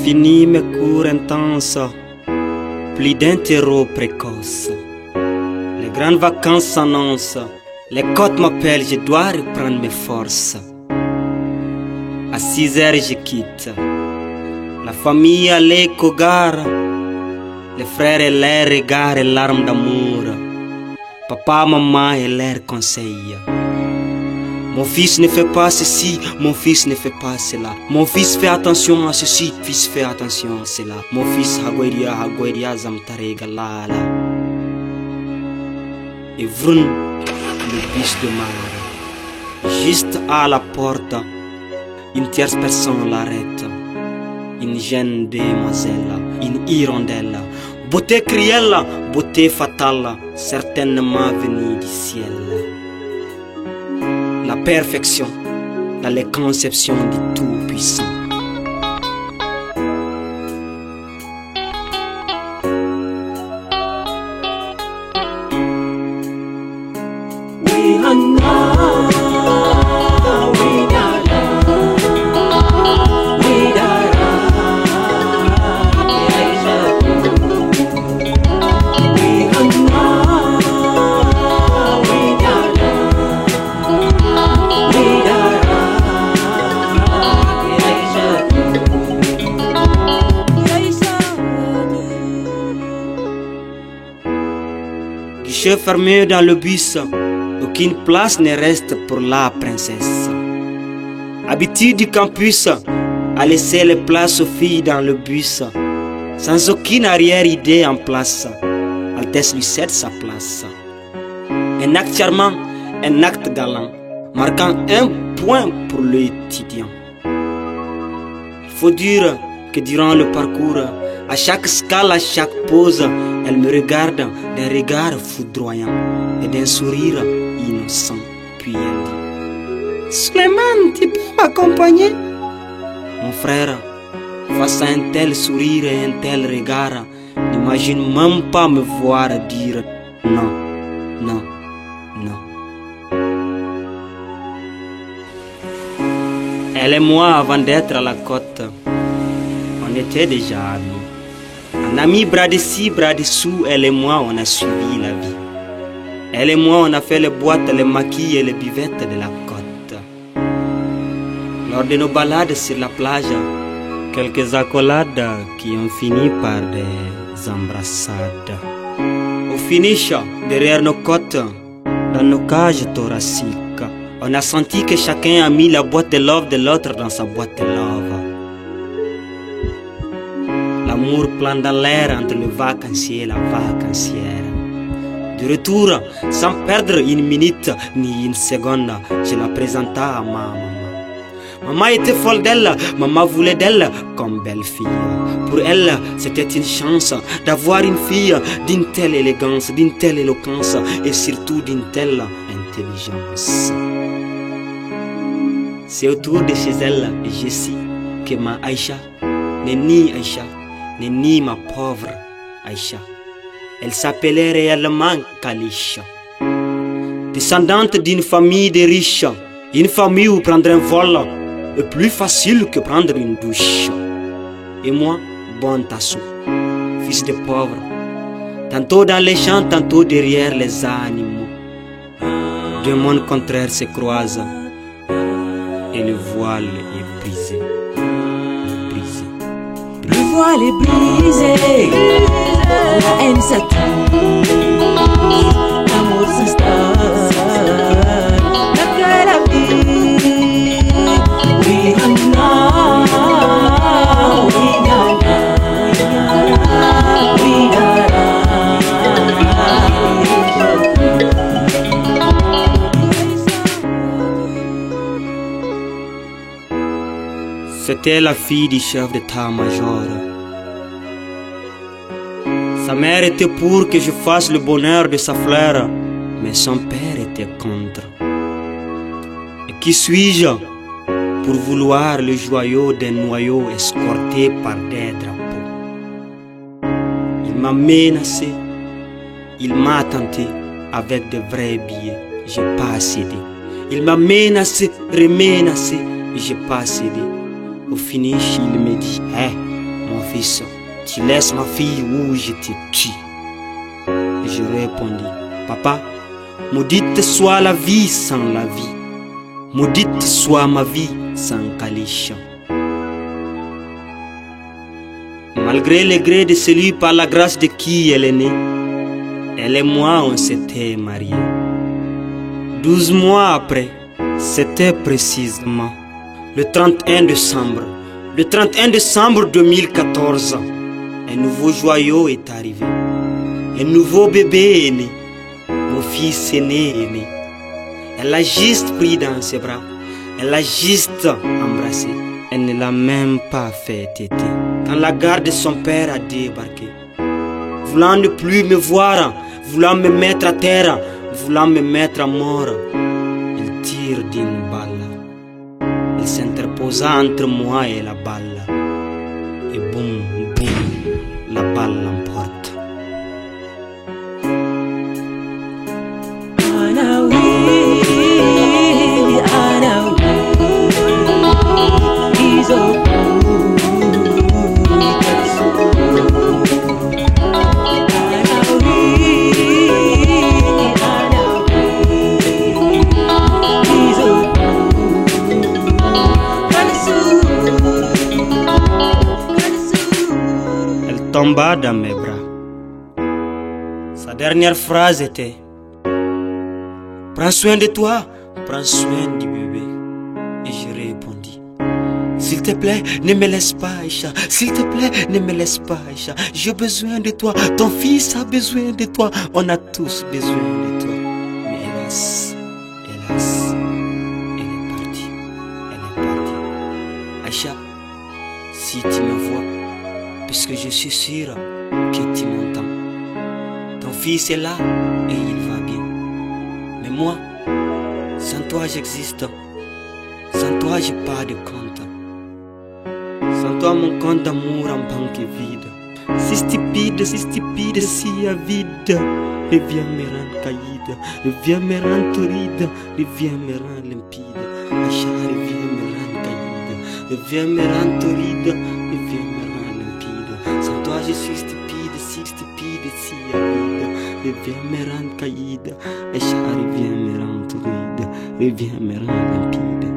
Fini mes cours intenses, plus d'un terreau précoce. Les grandes vacances s'annoncent, les côtes m'appellent, je dois reprendre mes forces. À 6 heures je quitte, la famille à l'éco-gare, les frères et leurs regards et larmes d'amour, papa, maman et leurs conseils. Mon fils ne fait pas ceci, mon fils ne fait pas cela. Mon fils fait attention à ceci, fils fait attention à cela. Mon fils hagoiria zamtarega lala. Et vroun, le bus de mar. Juste à la porte, une tierce personne l'arrête. Une jeune demoiselle, une hirondelle. Beauté crielle, beauté fatale, certainement venue du ciel. La perfection dans les conceptions du Tout-Puissant. Guichet fermé dans le bus, aucune place ne reste pour la princesse. Habitude du campus à laisser les places aux filles dans le bus, sans aucune arrière-idée en place. Altesse lui cède sa place. Un acte charmant, un acte galant, marquant un point pour l'étudiant. Il faut dire que durant le parcours, à chaque escale, à chaque pause, elle me regarde d'un regard foudroyant et d'un sourire innocent. Puis elle dit: Suleiman, tu peux m'accompagner? Mon frère, face à un tel sourire et un tel regard, n'imagine même pas me voir dire non, non, non. Elle et moi, avant d'être à la côte, on était déjà amis. Un ami bras dessus, bras dessous, elle et moi, on a suivi la vie. Elle et moi, on a fait les boîtes, les maquis et les buvettes de la côte. Lors de nos balades sur la plage, quelques accolades qui ont fini par des embrassades. Au finish, derrière nos côtes, dans nos cages thoraciques, on a senti que chacun a mis la boîte de love de l'autre dans sa boîte de love. L'amour plane dans l'air entre le vacancier et la vacancière. De retour, sans perdre une minute ni une seconde, je la présenta à ma maman. Maman était folle d'elle, maman voulait d'elle comme belle fille. Pour elle, c'était une chance d'avoir une fille d'une telle élégance, d'une telle éloquence et surtout d'une telle intelligence. C'est autour de chez elle, je sais, que ma Aïcha n'est ni Aïcha, n'est ni ma pauvre Aïcha. Elle s'appelait réellement Kalisha. Descendante d'une famille de riches, une famille où prendre un vol est plus facile que prendre une douche. Et moi, bon tassou, fils de pauvre, tantôt dans les champs, tantôt derrière les animaux. Deux mondes contraires se croisent et le voile est brisé. Le voile est brisé, la haine s'attend, l'amour s'installe, la vie. Oui, Anna, oui, Nana, oui, Nana. C'était la fille du chef d'état-major. Sa mère était pour que je fasse le bonheur de sa fleur, mais son père était contre. Et qui suis-je pour vouloir le joyau d'un noyau escorté par des drapeaux? Il m'a menacé, il m'a tenté avec de vrais billets, j'ai pas cédé. Il m'a menacé, remenacé, j'ai pas cédé. Au finish, il me dit: mon fils, tu laisses ma fille ou je te tue. Et je répondis, papa, maudite soit la vie sans la vie. Maudite soit ma vie sans Kalisha. Malgré les grés de celui par la grâce de qui elle est née, elle et moi on s'était mariés. 12 mois après, c'était précisément le 31 décembre. Le 31 décembre 2014, un nouveau joyau est arrivé. Un nouveau bébé est né. Mon fils aîné est né. Elle l'a juste pris dans ses bras. Elle l'a juste embrassé. Elle ne l'a même pas fait téter. Quand la garde de son père a débarqué, voulant ne plus me voir, voulant me mettre à terre, voulant me mettre à mort, il tire d'une balle. Il s'interposa entre moi et la balle. Et boum, boum, la balle l'emporte. Tomba dans mes bras. Sa dernière phrase était: prends soin de toi, prends soin du bébé. Et je répondis: s'il te plaît, ne me laisse pas, Aïcha. S'il te plaît, ne me laisse pas, Aïcha. J'ai besoin de toi, ton fils a besoin de toi. On a tous besoin de toi. Mais hélas, hélas, elle est partie. Elle est partie. Aïcha, si tu me vois, parce que je suis sûr que tu m'entends. Ton fils est là et il va bien. Mais moi, sans toi j'existe. Sans toi j'ai pas de compte. Sans toi mon compte d'amour en banque est vide. C'est stupide, si avide. Reviens me rendre caïde. Reviens me rendre torride. Reviens me rendre limpide. Aïcha, reviens me rendre caïde. Reviens me rendre torride. Reviens me rendre limpide. Sans toi je suis stupide, si avide. Reviens me rendre caïde. Aïcha, reviens me rendre torride. Reviens me rendre limpide.